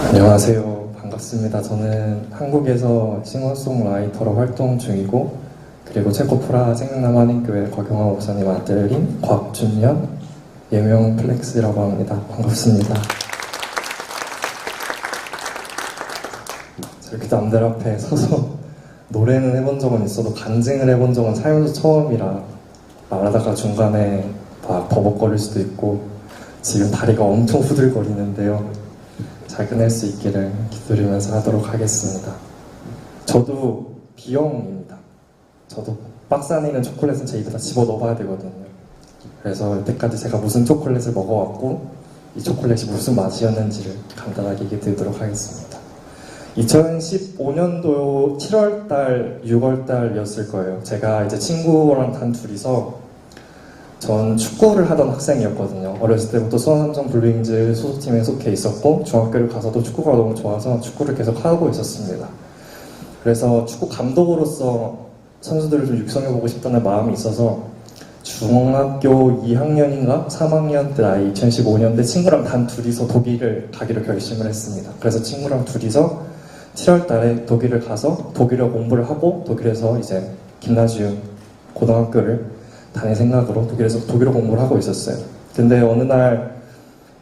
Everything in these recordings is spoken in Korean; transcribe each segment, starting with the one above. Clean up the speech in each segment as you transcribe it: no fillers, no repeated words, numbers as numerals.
안녕하세요. 반갑습니다. 저는 한국에서 싱어송라이터로 활동 중이고, 그리고 체코 프라하 생명남한인교회 곽영화 목사님 아들인 곽준현, 예명 플렉스라고 합니다. 반갑습니다. 이렇게 남들 앞에 서서 노래는 해본 적은 있어도 간증을 해본 적은 살면서 처음이라 말하다가 중간에 막 버벅거릴 수도 있고 지금 다리가 엄청 후들거리는데요. 잘 끝낼 수 있기를 기도드리면서 하도록 하겠습니다. 저도 B형입니다. 저도 박스 안에 있는 초콜릿은 제 입에다 집어넣어봐야 되거든요. 그래서 여태까지 제가 무슨 초콜릿을 먹어왔고 이 초콜릿이 무슨 맛이었는지를 간단하게 얘기 드리도록 하겠습니다. 2015년도 7월달, 6월달이었을 거예요. 제가 이제 친구랑 단 둘이서 전 축구를 하던 학생이었거든요. 어렸을 때부터 수원삼성 블루윙즈 소속팀에 속해 있었고 중학교를 가서도 축구가 너무 좋아서 축구를 계속 하고 있었습니다. 그래서 축구 감독으로서 선수들을 좀 육성해보고 싶다는 마음이 있어서 중학교 2학년인가 3학년 때 나이 2015년 때 친구랑 단 둘이서 독일을 가기로 결심을 했습니다. 그래서 친구랑 둘이서 7월 달에 독일을 가서 독일어 공부를 하고 독일에서 이제 김나지움 고등학교를 다닐 생각으로 독일에서 독일어 공부를 하고 있었어요. 근데 어느 날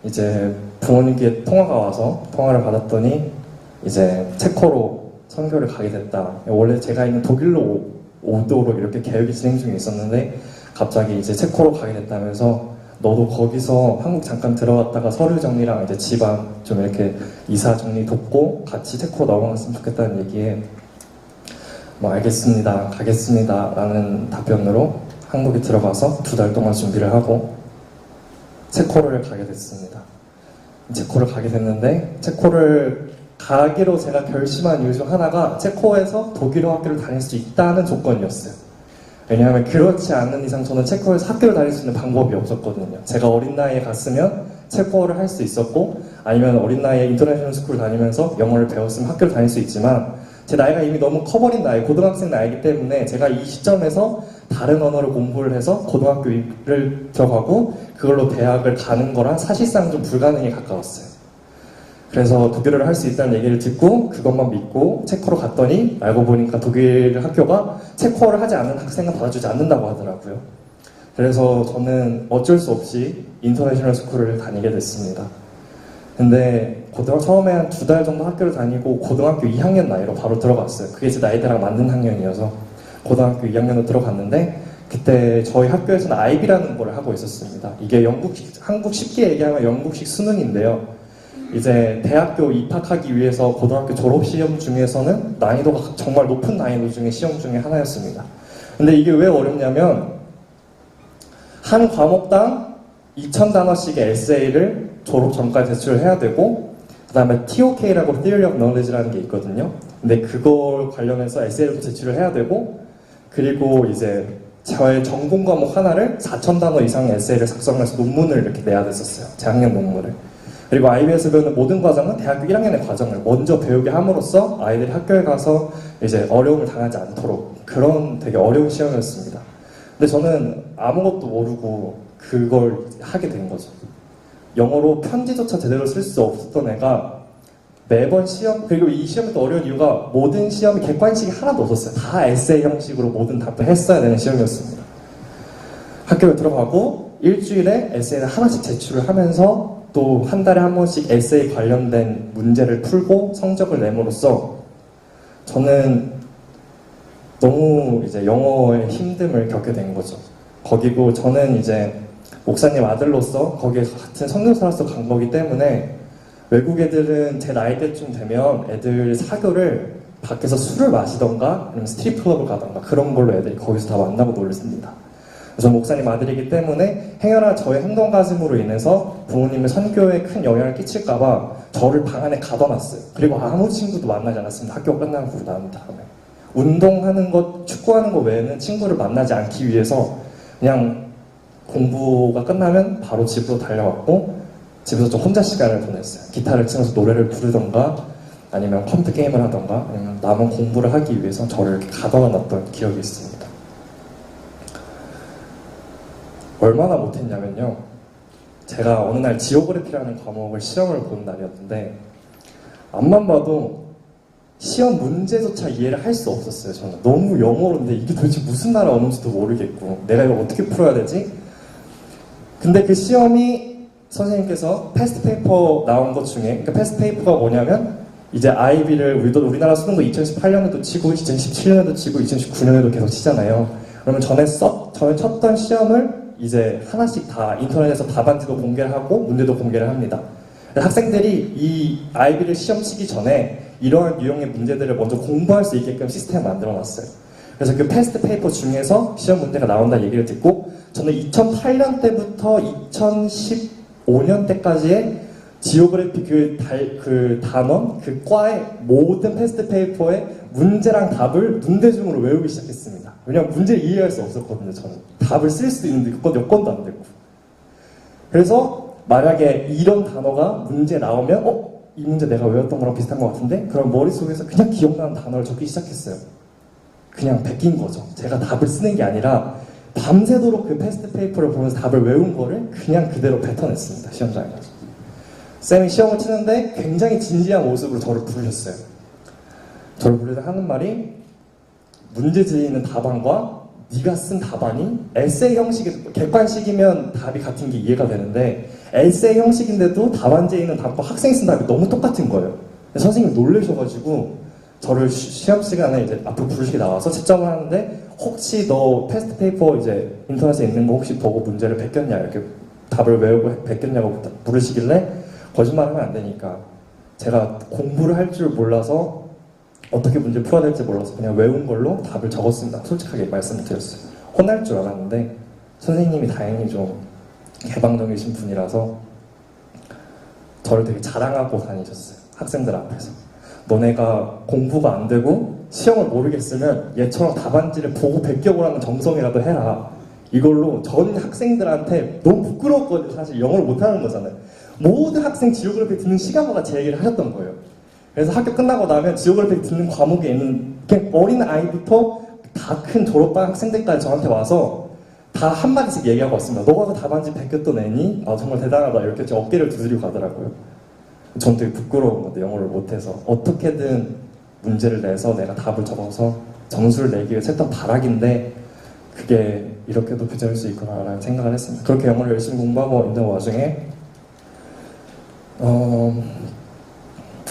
이제 부모님께 통화가 와서 통화를 받았더니 이제 체코로 선교를 가게 됐다. 원래 제가 있는 독일로 오도록 이렇게 계획이 진행 중에 있었는데 갑자기 이제 체코로 가게 됐다면서 너도 거기서 한국 잠깐 들어갔다가 서류 정리랑 이제 집안 좀 이렇게 이사 정리 돕고 같이 체코로 넘어갔으면 좋겠다는 얘기에 뭐 알겠습니다, 가겠습니다 라는 답변으로 한국에 들어가서 2달 동안 준비를 하고 체코를 가게 됐습니다. 체코를 가게 됐는데 체코를 가기로 제가 결심한 이유 중 하나가 체코에서 독일어 학교를 다닐 수 있다는 조건이었어요. 왜냐하면 그렇지 않는 이상 저는 체코에서 학교를 다닐 수 있는 방법이 없었거든요. 제가 어린 나이에 갔으면 체코어를 할 수 있었고 아니면 어린 나이에 인터내셔널 스쿨을 다니면서 영어를 배웠으면 학교를 다닐 수 있지만 제 나이가 이미 너무 커버린 나이, 고등학생 나이기 때문에 제가 이 시점에서 다른 언어를 공부를 해서 고등학교를 들어가고 그걸로 대학을 가는 거랑 사실상 좀 불가능에 가까웠어요. 그래서 독일어를 할 수 있다는 얘기를 듣고 그것만 믿고 체코로 갔더니 알고 보니까 독일 학교가 체코어를 하지 않는 학생은 받아주지 않는다고 하더라고요. 그래서 저는 어쩔 수 없이 인터내셔널 스쿨을 다니게 됐습니다. 근데 처음에 한 2달 정도 학교를 다니고 고등학교 2학년 나이로 바로 들어갔어요. 그게 제 나이대랑 맞는 학년이어서 고등학교 2학년으로 들어갔는데 그때 저희 학교에서는 IB라는 걸 하고 있었습니다. 이게 한국 쉽게 얘기하면 영국식 수능인데요. 이제 대학교 입학하기 위해서 고등학교 졸업시험 중에서는 난이도가 정말 높은 난이도 중에 시험 중에 하나였습니다. 근데 이게 왜 어렵냐면 한 과목당 2,000단어씩의 에세이를 졸업 전까지 제출을 해야 되고 그 다음에 TOK라고 Theory of Knowledge라는 게 있거든요. 근데 그걸 관련해서 에세이를 제출을 해야 되고 그리고 이제 저의 전공 과목 하나를 4,000단어 이상의 에세이를 작성해서 논문을 이렇게 내야 됐었어요. 재학년 논문을. 그리고 IB에서 배우는 모든 과정은 대학교 1학년의 과정을 먼저 배우게 함으로써 아이들이 학교에 가서 이제 어려움을 당하지 않도록 그런 되게 어려운 시험이었습니다. 근데 저는 아무것도 모르고 그걸 하게 된 거죠. 영어로 편지조차 제대로 쓸 수 없었던 애가 매번 시험, 그리고 이 시험이 또 어려운 이유가 모든 시험이 객관식이 하나도 없었어요. 다 에세이 형식으로 모든 답을 했어야 되는 시험이었습니다. 학교에 들어가고 일주일에 에세이를 하나씩 제출을 하면서 또 한 달에 한 번씩 에세이 관련된 문제를 풀고 성적을 내므로써 저는 너무 이제 영어의 힘듦을 겪게 된 거죠. 거기고 저는 이제 목사님 아들로서 거기에 같은 선교사로서 간 거기 때문에 외국 애들은 제 나이 때쯤 되면 애들 사교를 밖에서 술을 마시던가 아니면 스트립 클럽을 가던가 그런 걸로 애들이 거기서 다 만나고 놀습니다. 저는 목사님 아들이기 때문에 행여나 저의 행동가짐으로 인해서 부모님의 선교에 큰 영향을 끼칠까봐 저를 방 안에 가둬놨어요. 그리고 아무 친구도 만나지 않았습니다. 학교 끝나고 난 다음에. 운동하는 것, 축구하는 것 외에는 친구를 만나지 않기 위해서 그냥 공부가 끝나면 바로 집으로 달려왔고 집에서 좀 혼자 시간을 보냈어요. 기타를 치면서 노래를 부르던가 아니면 컴퓨터 게임을 하던가 아니면 남은 공부를 하기 위해서 저를 이렇게 가둬놨던 기억이 있습니다. 얼마나 못했냐면요. 제가 어느 날 지오그래피라는 과목을 시험을 보는 날이었는데 앞만 봐도 시험 문제조차 이해를 할 수 없었어요. 저는 너무 영어로인데 이게 도대체 무슨 나라 언어인지도 모르겠고 내가 이거 어떻게 풀어야 되지? 근데 그 시험이 선생님께서 패스트 페이퍼 나온 것 중에, 그러니까 패스트 페이퍼가 뭐냐면 이제 아이비를 우리나라 수능도 2018년에도 치고 2017년에도 치고 2019년에도 계속 치잖아요. 그러면 전에 쳤던 시험을 이제 하나씩 다 인터넷에서 답안지도 공개를 하고 문제도 공개를 합니다. 학생들이 이 아이비를 시험 치기 전에 이러한 유형의 문제들을 먼저 공부할 수 있게끔 시스템을 만들어 놨어요. 그래서 그 패스트 페이퍼 중에서 시험 문제가 나온다 얘기를 듣고 저는 2008년 때부터 2015년 때까지의 지오그래피 그 단원, 그 과의 모든 패스트 페이퍼의 문제랑 답을 눈대중으로 외우기 시작했습니다. 왜냐면 문제를 이해할 수 없었거든요, 저는. 답을 쓸 수도 있는데 여건도 안 됐고. 그래서 만약에 이런 단어가 문제 나오면 이 문제 내가 외웠던 거랑 비슷한 것 같은데? 그럼 머릿속에서 그냥 기억나는 단어를 적기 시작했어요. 그냥 베낀 거죠. 제가 답을 쓰는 게 아니라 밤새도록 그 패스트 페이퍼를 보면서 답을 외운 거를 그냥 그대로 뱉어냈습니다, 시험장에 가서. 쌤이 시험을 치는데 굉장히 진지한 모습으로 저를 부르셨어요. 저를 부르다 하는 말이 문제지에 있는 답안과 네가 쓴 답안이 에세이 형식이, 객관식이면 답이 같은 게 이해가 되는데 에세이 형식인데도 답안지에 있는 답과 학생이 쓴 답이 너무 똑같은 거예요. 선생님이 놀라셔가지고 저를 시험 시간에 이제 앞으로 부르시게 나와서 채점을 하는데 혹시 너 패스트 페이퍼 이제 인터넷에 있는 거 혹시 보고 문제를 베꼈냐 이렇게 답을 외우고 베꼈냐고 물으시길래 거짓말하면 안 되니까 제가 공부를 할 줄 몰라서 어떻게 문제 풀어야 될지 몰라서 그냥 외운 걸로 답을 적었습니다. 솔직하게 말씀을 드렸어요. 혼날 줄 알았는데 선생님이 다행히 좀 개방적이신 분이라서 저를 되게 자랑하고 다니셨어요. 학생들 앞에서. 너네가 공부가 안 되고 시험을 모르겠으면 얘처럼 답안지를 보고 베껴보라는 정성이라도 해라. 이걸로 전 학생들한테 너무 부끄러웠거든요. 사실 영어를 못하는 거잖아요. 모든 학생 지오그래피 듣는 시간마다 제 얘기를 하셨던 거예요. 그래서 학교 끝나고 나면 지오그래피 듣는 과목에 있는 어린 아이부터 다 큰 졸업반 학생들까지 저한테 와서 다 한마디씩 얘기하고 왔습니다. 너가 그 답안지 베꼈던 애니? 아 정말 대단하다. 이렇게 제 어깨를 두드리고 가더라고요. 전 되게 부끄러운 건데 영어를 못해서 어떻게든 문제를 내서 내가 답을 적어서 점수를 내기 위해서 했던 발악인데 그게 이렇게도 부자일 수 있구나라는 생각을 했습니다. 그렇게 영어를 열심히 공부하고 있는 와중에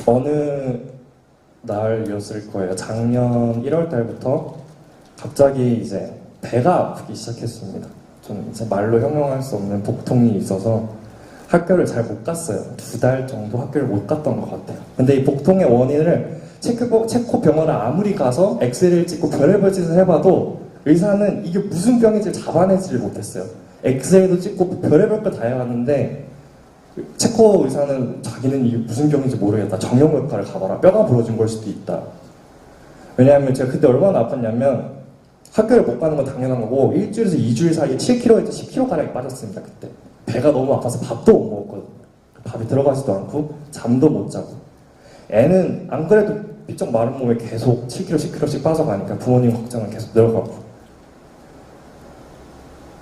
어느 날이었을 거예요. 작년 1월 달부터 갑자기 이제 배가 아프기 시작했습니다. 저는 이제 말로 형용할 수 없는 복통이 있어서 학교를 잘 못 갔어요. 2달 정도 학교를 못 갔던 것 같아요. 근데 이 복통의 원인을 체코 병원을 아무리 가서 엑스레이를 찍고 별의별 짓을 해봐도 의사는 이게 무슨 병인지 잡아내지를 못했어요. 엑스레이도 찍고 별의별 거 다 해봤는데 체코 의사는 자기는 이게 무슨 병인지 모르겠다. 정형외과를 가봐라. 뼈가 부러진 걸 수도 있다. 왜냐하면 제가 그때 얼마나 아팠냐면 학교를 못 가는 건 당연한 거고 일주일에서 2주일 사이에 7kg에서 10kg가량이 빠졌습니다. 그때 배가 너무 아파서 밥도 못 먹었거든요. 밥이 들어가지도 않고 잠도 못 자고 애는 안 그래도 삐쩍 마른 몸에 계속 7kg, 10kg씩 빠져가니까 부모님 걱정은 계속 늘어가고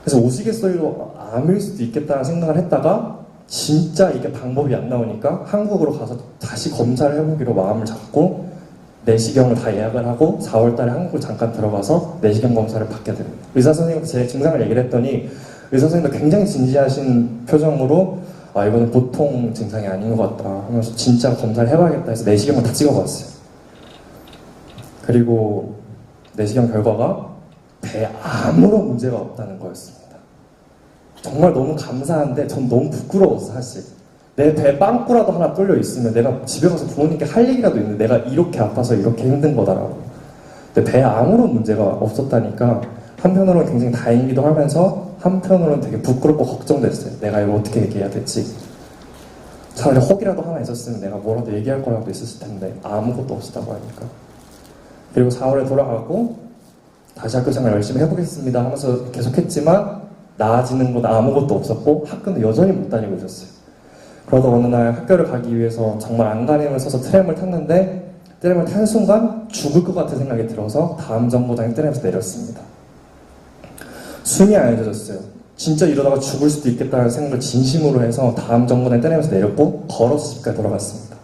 그래서 우스갯소리로 암일 수도 있겠다는 생각을 했다가 진짜 이게 방법이 안 나오니까 한국으로 가서 다시 검사를 해보기로 마음을 잡고 내시경을 다 예약을 하고 4월달에 한국을 잠깐 들어가서 내시경 검사를 받게 됩니다. 의사 선생님한테 제 증상을 얘기를 했더니 의사 선생님도 굉장히 진지하신 표정으로 아 이거는 보통 증상이 아닌 것 같다 하면서 진짜 검사를 해봐야겠다 해서 내시경을 다 찍어봤어요. 그리고 내시경 결과가 배에 아무런 문제가 없다는 거였습니다. 정말 너무 감사한데 전 너무 부끄러웠어 사실. 내 배 빵꾸라도 하나 뚫려 있으면 내가 집에 가서 부모님께 할 얘기라도 있는데 내가 이렇게 아파서 이렇게 힘든 거다라고. 근데 배에 아무런 문제가 없었다니까 한편으로는 굉장히 다행이기도 하면서 한편으로는 되게 부끄럽고 걱정됐어요. 내가 이거 어떻게 얘기해야 될지. 차라리 혹이라도 하나 있었으면 내가 뭐라도 얘기할 거라도 있었을 텐데 아무것도 없었다고 하니까. 그리고 4월에 돌아가고 다시 학교 생활 열심히 해보겠습니다 하면서 계속했지만 나아지는 건 아무것도 없었고 학교는 여전히 못 다니고 있었어요. 그러다 어느 날 학교를 가기 위해서 정말 안간힘을 써서 트램을 탔는데 트램을 탄 순간 죽을 것 같은 생각이 들어서 다음 정거장에 트램에서 내렸습니다. 숨이 안 쉬어졌어요. 진짜 이러다가 죽을 수도 있겠다는 생각을 진심으로 해서 다음 정거장에 트램에서 내렸고 걸어서 집까지 돌아갔습니다.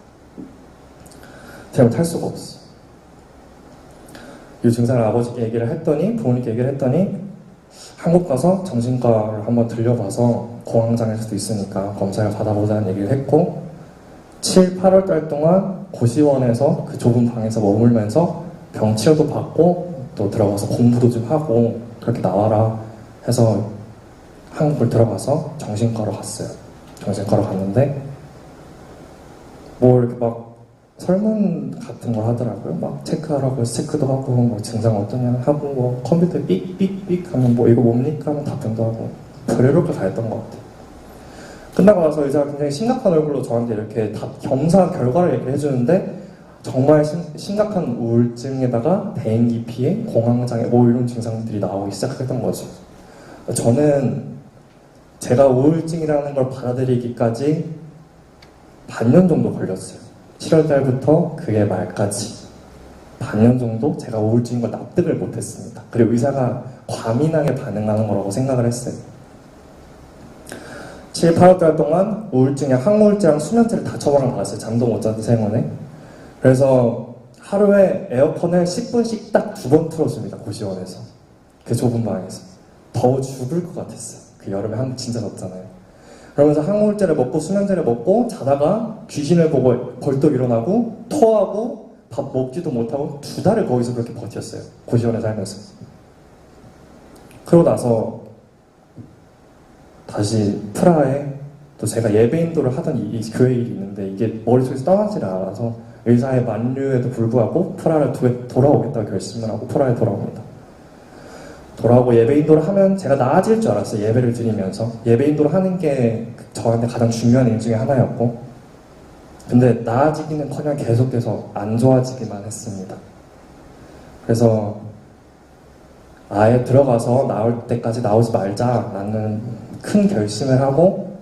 트램을 탈 수가 없어. 이 증상을 아버지께 얘기를 했더니, 부모님께 얘기를 했더니 한국 가서 정신과를 한번 들려봐서 공황장애일 수도 있으니까 검사를 받아보자는 얘기를 했고 7, 8월 달 동안 고시원에서 그 좁은 방에서 머물면서 병치료도 받고 또 들어가서 공부도 좀 하고 그렇게 나와라 해서 한국을 들어가서 정신과로 갔어요. 정신과로 갔는데 뭐 이렇게 막 설문 같은 걸 하더라고요. 막 체크하라고 해서 체크도 하고 뭐 증상 어떠냐 하고 뭐 컴퓨터에 삑삑삑 하면 뭐 이거 뭡니까 하면 답변도 하고 별의별 걸 다 했던 것 같아요. 끝나고 나서 의사가 굉장히 심각한 얼굴로 저한테 이렇게 검사 결과를 얘기를 해주는데 정말 심각한 우울증에다가 대인기 피해, 공황장애 뭐 이런 증상들이 나오기 시작했던 거죠. 저는 제가 우울증이라는 걸 받아들이기까지 반년 정도 걸렸어요. 7월 달부터 그해 말까지 반년 정도 제가 우울증인 걸 납득을 못했습니다. 그리고 의사가 과민하게 반응하는 거라고 생각을 했어요. 7, 8월 달 동안 우울증에 항우울제랑 수면제를 다 처방을 받았어요. 잠도 못 자도 생원에. 그래서 하루에 에어컨을 10분씩 딱 2번 틀어줍니다. 고시원에서. 그 좁은 방에서. 더워 죽을 것 같았어요. 그 여름에 한국 진짜 덥잖아요. 그러면서 항우울제를 먹고 수면제를 먹고 자다가 귀신을 보고 벌떡 일어나고 토하고 밥 먹지도 못하고 2달을 거기서 그렇게 버텼어요. 고시원에 살면서. 그러고 나서 다시 프라하에 또 제가 예배인도를 하던 이 교회 일이 있는데 이게 머릿속에서 떠나지를 않아서 의사의 만류에도 불구하고 프라하를 돌아오겠다고 결심을 하고 프라하에 돌아옵니다. 돌아오고 예배인도를 하면 제가 나아질 줄 알았어요. 예배를 드리면서 예배인도를 하는 게 저한테 가장 중요한 일 중에 하나였고 근데 나아지기는커녕 계속해서 안 좋아지기만 했습니다. 그래서 아예 들어가서 나올 때까지 나오지 말자라는 큰 결심을 하고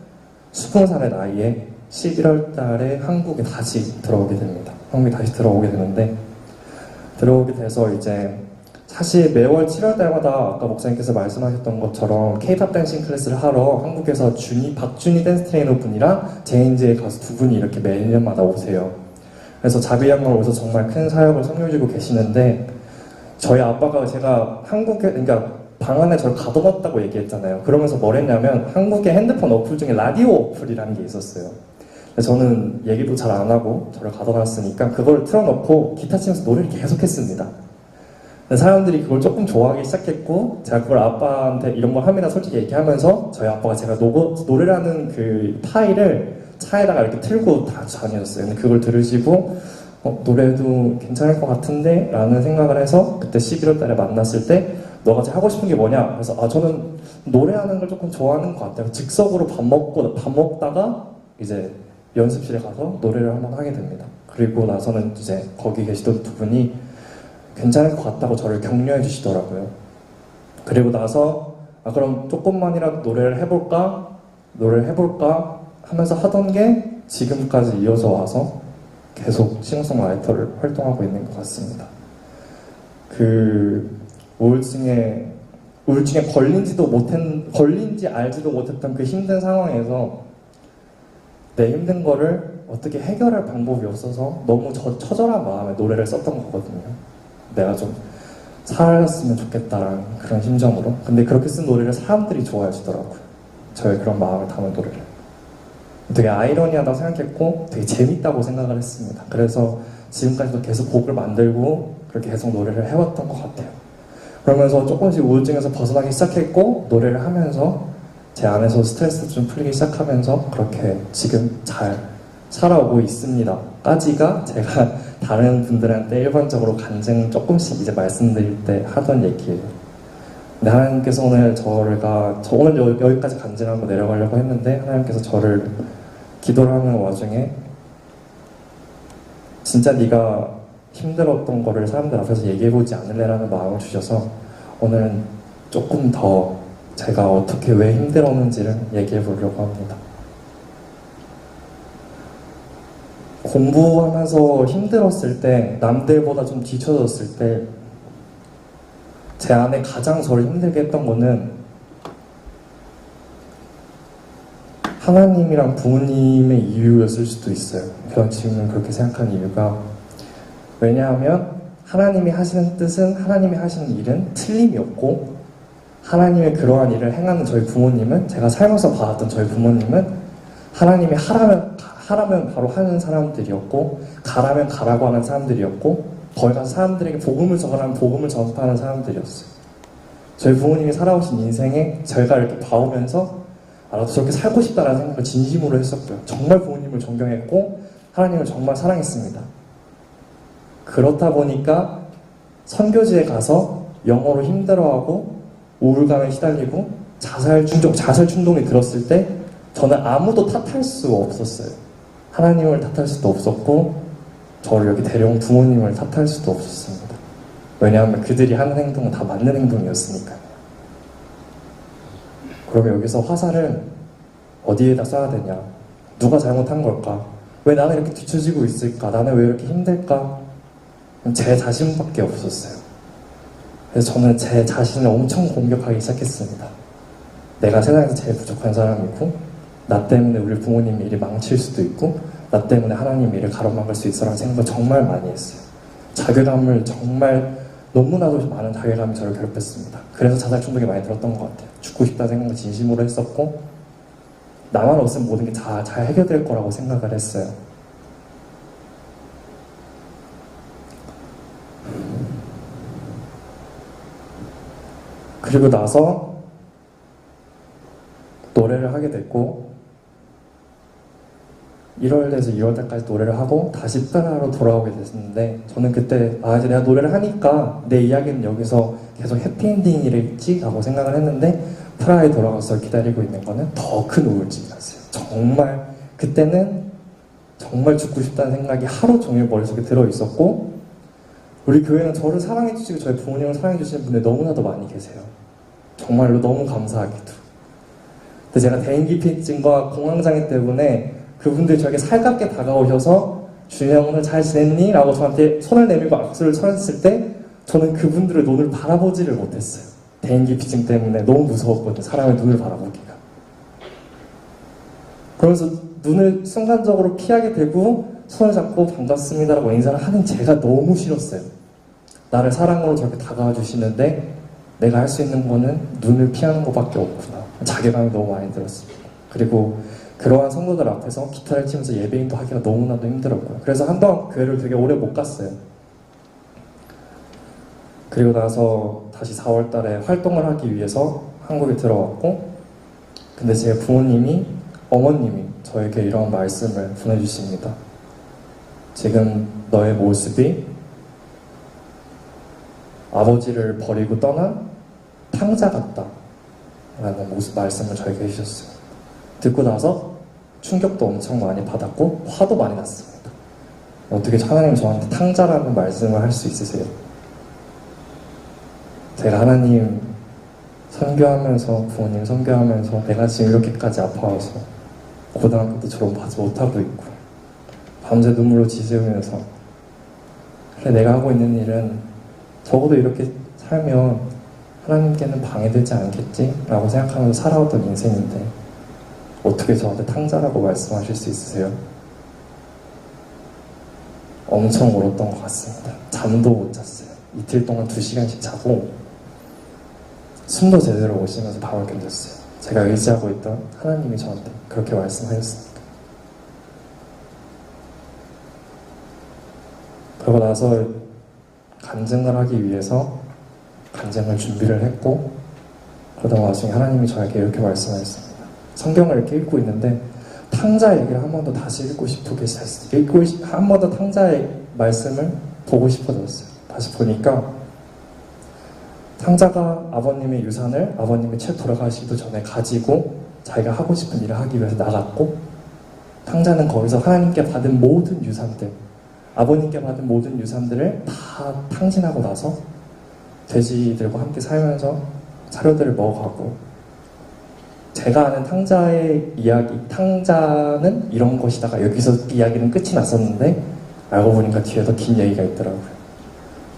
20살의 나이에 11월 달에 한국에 다시 들어오게 됩니다. 한국에 다시 들어오게 되는데 들어오게 돼서 이제 사실 매월 7월 달마다 아까 목사님께서 말씀하셨던 것처럼 K-pop 댄싱 클래스를 하러 한국에서 박준희 댄스 트레이너 분이랑 제인지의 가수 2분이 이렇게 매년마다 오세요. 그래서 자비 양말 오셔서 정말 큰 사역을 섬겨주고 계시는데 저희 아빠가 제가 그러니까 방 안에 저를 가둬놨다고 얘기했잖아요. 그러면서 뭘 했냐면 한국의 핸드폰 어플 중에 라디오 어플이라는 게 있었어요. 저는 얘기도 잘 안 하고 저를 가둬놨으니까 그걸 틀어놓고 기타 치면서 노래를 계속 했습니다. 사람들이 그걸 조금 좋아하기 시작했고 제가 그걸 아빠한테 이런 걸 합니다 솔직히 얘기하면서 저희 아빠가 제가 노래라는 그 파일을 차에다가 이렇게 틀고 다 다녔어요. 근데 그걸 들으시고 노래도 괜찮을 것 같은데 라는 생각을 해서 그때 11월 달에 만났을 때 너가 하고 싶은 게 뭐냐? 그래서 저는 노래하는 걸 조금 좋아하는 것 같아요. 즉석으로 밥 먹다가 이제 연습실에 가서 노래를 한번 하게 됩니다. 그리고 나서는 이제 거기 계시던 2분이 괜찮을 것 같다고 저를 격려해 주시더라고요. 그리고 나서 그럼 조금만이라도 노래를 해볼까 하면서 하던 게 지금까지 이어져 와서 계속 싱어송라이터를 활동하고 있는 것 같습니다. 우울증에 걸린지 알지도 못했던 그 힘든 상황에서 내 힘든 거를 어떻게 해결할 방법이 없어서 너무 처절한 마음에 노래를 썼던 거거든요. 내가 좀 살았으면 좋겠다라는 그런 심정으로. 근데 그렇게 쓴 노래를 사람들이 좋아해 주더라고요. 저의 그런 마음을 담은 노래를. 되게 아이러니하다고 생각했고 되게 재밌다고 생각을 했습니다. 그래서 지금까지도 계속 곡을 만들고 그렇게 계속 노래를 해왔던 것 같아요. 그러면서 조금씩 우울증에서 벗어나기 시작했고 노래를 하면서 제 안에서 스트레스 좀 풀리기 시작하면서 그렇게 지금 잘 살아오고 있습니다. 까지가 제가 다른 분들한테 일반적으로 간증 조금씩 이제 말씀드릴 때 하던 얘기예요. 근데 하나님께서 오늘 오늘 여기까지 간증하고 내려가려고 했는데 하나님께서 저를 기도를 하는 와중에 진짜 네가 힘들었던 거를 사람들 앞에서 얘기해보지 않을래라는 마음을 주셔서 오늘은 조금 더 제가 어떻게 왜 힘들었는지를 얘기해보려고 합니다. 공부하면서 힘들었을 때, 남들보다 좀 뒤쳐졌을 때 제 안에 가장 저를 힘들게 했던 거는 하나님이랑 부모님의 이유였을 수도 있어요. 저는 지금 그렇게 생각하는 이유가 왜냐하면 하나님이 하시는 뜻은, 하나님이 하시는 일은 틀림이 없고, 하나님의 그러한 일을 행하는 저희 부모님은, 제가 살면서 봐왔던 저희 부모님은 하나님이 하라면 바로 하는 사람들이었고, 가라면 가라고 하는 사람들이었고, 거기 가서 사람들에게 복음을 전하라면 복음을 전파하는 사람들이었어요. 저희 부모님이 살아오신 인생에 제가 이렇게 봐오면서 나도 저렇게 살고 싶다라는 생각을 진심으로 했었고요. 정말 부모님을 존경했고 하나님을 정말 사랑했습니다. 그렇다 보니까 선교지에 가서 영어로 힘들어하고 우울감에 시달리고 자살 충동이 들었을 때 저는 아무도 탓할 수 없었어요. 하나님을 탓할 수도 없었고 저를 여기 데려온 부모님을 탓할 수도 없었습니다. 왜냐하면 그들이 하는 행동은 다 맞는 행동이었으니까요. 그러면 여기서 화살을 어디에다 쏴야 되냐? 누가 잘못한 걸까? 왜 나는 이렇게 뒤처지고 있을까? 나는 왜 이렇게 힘들까? 제 자신밖에 없었어요. 그래서 저는 제 자신을 엄청 공격하기 시작했습니다. 내가 세상에서 제일 부족한 사람이고, 나 때문에 우리 부모님 일이 망칠 수도 있고, 나 때문에 하나님 일을 가로막을 수 있어라는 생각을 정말 많이 했어요. 자괴감을 정말 너무나도 많은 자괴감이 저를 괴롭혔습니다. 그래서 자살 충동이 많이 들었던 것 같아요. 죽고 싶다는 생각을 진심으로 했었고, 나만 없으면 모든 게 다 잘 해결될 거라고 생각을 했어요. 그리고 나서 노래를 하게 됐고, 1월에서 2월달까지 노래를 하고 다시 프라하로 돌아오게 됐는데, 저는 그때 이제 내가 노래를 하니까 내 이야기는 여기서 계속 해피엔딩이겠지 라고 생각을 했는데, 프라하에 돌아가서 기다리고 있는 거는 더 큰 우울증이었어요. 정말 그때는 정말 죽고 싶다는 생각이 하루 종일 머릿속에 들어있었고, 우리 교회는 저를 사랑해주시고 저희 부모님을 사랑해주시는 분들이 너무나도 많이 계세요. 정말로 너무 감사하게도. 근데 제가 대인기피증과 공황장애 때문에 그분들이 저에게 살갑게 다가오셔서 준영 오늘 잘 지냈니? 라고 저한테 손을 내밀고 악수를 쳐줬을 때 저는 그분들의 눈을 바라보지를 못했어요. 대인기피증 때문에 너무 무서웠거든요. 사람의 눈을 바라보기가. 그러면서 눈을 순간적으로 피하게 되고 손을 잡고 반갑습니다라고 인사를 하는 제가 너무 싫었어요. 나를 사랑으로 저렇게 다가와 주시는데 내가 할 수 있는 거는 눈을 피하는 것밖에 없구나. 자괴감이 너무 많이 들었습니다. 그리고 그러한 성도들 앞에서 기타를 치면서 예배인도 하기가 너무나도 힘들었고요. 그래서 한동안 교회를 되게 오래 못 갔어요. 그리고 나서 다시 4월 달에 활동을 하기 위해서 한국에 들어왔고, 근데 제 부모님이, 어머님이 저에게 이런 말씀을 보내주십니다. 지금 너의 모습이 아버지를 버리고 떠난 탕자 같다 라는 말씀을 저에게 해주셨어요. 듣고 나서 충격도 엄청 많이 받았고 화도 많이 났습니다. 어떻게 하나님 저한테 탕자라는 말씀을 할 수 있으세요? 제가 하나님 선교하면서, 부모님 선교하면서 내가 지금 이렇게까지 아파와서 고등학교도 졸업하지 못하고 있고 밤새 눈물로 지새우면서, 그래 내가 하고 있는 일은 적어도 이렇게 살면 하나님께는 방해되지 않겠지? 라고 생각하면서 살아왔던 인생인데 어떻게 저한테 탕자라고 말씀하실 수 있으세요? 엄청 울었던 것 같습니다. 잠도 못 잤어요. 이틀 동안 2시간씩 자고 숨도 제대로 못 쉬면서 밤을 견뎠어요. 제가 의지하고 있던 하나님이 저한테 그렇게 말씀하셨으니까. 그러고 나서 간증을 하기 위해서 간증을 준비를 했고, 그러다 와중에 하나님이 저에게 이렇게 말씀하셨습니다. 성경을 이렇게 읽고 있는데 탕자 얘기를 한 번 더 다시 읽고 싶게 했어요. 한 번 더 탕자의 말씀을 보고 싶어졌어요. 다시 보니까 탕자가 아버님의 유산을 아버님이 채 돌아가시기도 전에 가지고 자기가 하고 싶은 일을 하기 위해서 나갔고, 탕자는 거기서 하나님께 받은 모든 유산들, 아버님께 받은 모든 유산들을 다 탕진하고 나서 돼지들과 함께 살면서 사료들을 먹어가고, 제가 아는 탕자의 이야기, 탕자는 이런 것이다가 여기서 이야기는 끝이 났었는데 알고 보니까 뒤에 더 긴 얘기가 있더라고요.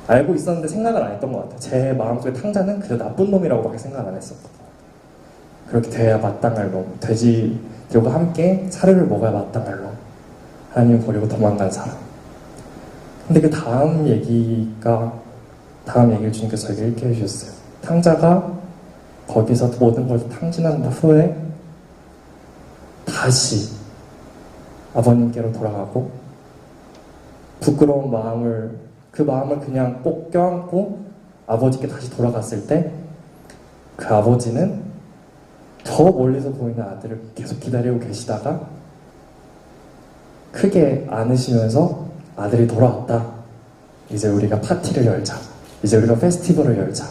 알고 있었는데 생각을 안 했던 것 같아요. 제 마음속에 탕자는 그저 나쁜 놈이라고밖에 생각 안 했었거든요. 그렇게 돼야 마땅할 놈, 돼지들과 함께 사료를 먹어야 마땅할 놈, 하나님 버리고 도망간 사람. 근데 그 다음 얘기를 주님께서 저에게 이렇게 해주셨어요. 탕자가 거기서 모든 걸 탕진한 후에 다시 아버님께로 돌아가고 부끄러운 그 마음을 그냥 꼭 껴안고 아버지께 다시 돌아갔을 때 그 아버지는 저 멀리서 보이는 아들을 계속 기다리고 계시다가 크게 안으시면서 아들이 돌아왔다. 이제 우리가 파티를 열자. 이제 우리가 페스티벌을 열자.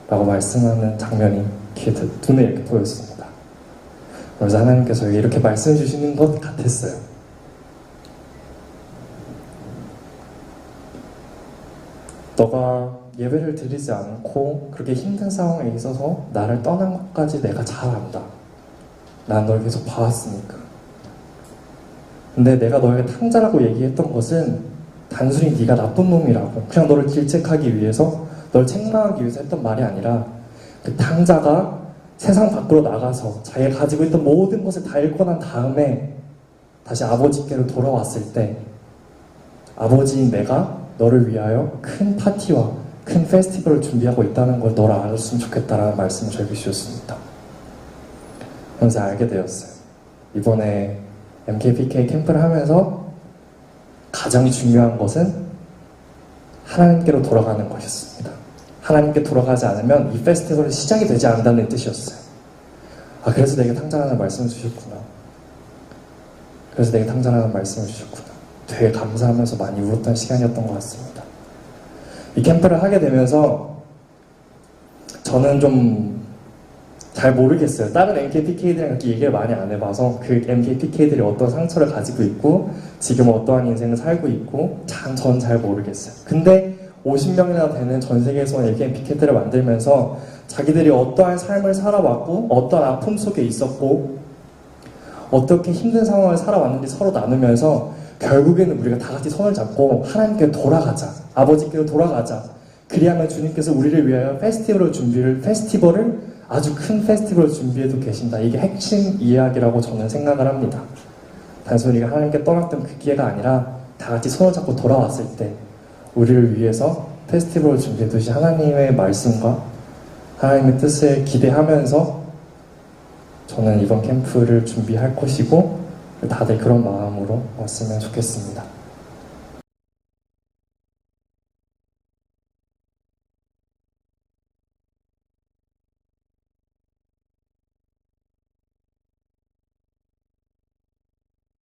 라고 말씀하는 장면이 눈에 이렇게 보였습니다. 그래서 하나님께서 이렇게 말씀해 주시는 것 같았어요. 너가 예배를 드리지 않고 그렇게 힘든 상황에 있어서 나를 떠난 것까지 내가 잘 안다. 난 널 계속 봐왔으니까. 근데 내가 너에게 탕자라고 얘기했던 것은 단순히 네가 나쁜 놈이라고 그냥 너를 질책하기 위해서 널 책망하기 위해서 했던 말이 아니라 그 탕자가 세상 밖으로 나가서 자기가 가지고 있던 모든 것을 다 잃고 난 다음에 다시 아버지께로 돌아왔을 때 아버지인 내가 너를 위하여 큰 파티와 큰 페스티벌을 준비하고 있다는 걸 너를 알았으면 좋겠다라는 말씀을 저에게 주셨습니다. 그래서 알게 되었어요. 이번에 MKPK 캠프를 하면서 가장 중요한 것은 하나님께로 돌아가는 것이었습니다. 하나님께 돌아가지 않으면 이 페스티벌이 시작이 되지 않는다는 뜻이었어요. 그래서 내게 탕자라는 말씀을 주셨구나. 그래서 내게 탕자라는 말씀을 주셨구나. 되게 감사하면서 많이 울었던 시간이었던 것 같습니다. 이 캠프를 하게 되면서 저는 좀 잘 모르겠어요. 다른 MKPK들이랑 그렇게 얘기를 많이 안 해봐서 그 MKPK들이 어떤 상처를 가지고 있고 지금 어떠한 인생을 살고 있고 전 잘 모르겠어요. 근데 50명이나 되는 전 세계에서 MKPK들을 만들면서 자기들이 어떠한 삶을 살아왔고 어떠한 아픔 속에 있었고 어떻게 힘든 상황을 살아왔는지 서로 나누면서 결국에는 우리가 다 같이 손을 잡고 하나님께 돌아가자. 아버지께로 돌아가자. 그리하면 주님께서 우리를 위하여 페스티벌을 아주 큰 페스티벌을 준비해도 계신다. 이게 핵심 이야기라고 저는 생각을 합니다. 단순히 하나님께 떠났던 그 기회가 아니라 다 같이 손을 잡고 돌아왔을 때 우리를 위해서 페스티벌을 준비해두신 하나님의 말씀과 하나님의 뜻을 기대하면서 저는 이번 캠프를 준비할 것이고 다들 그런 마음으로 왔으면 좋겠습니다.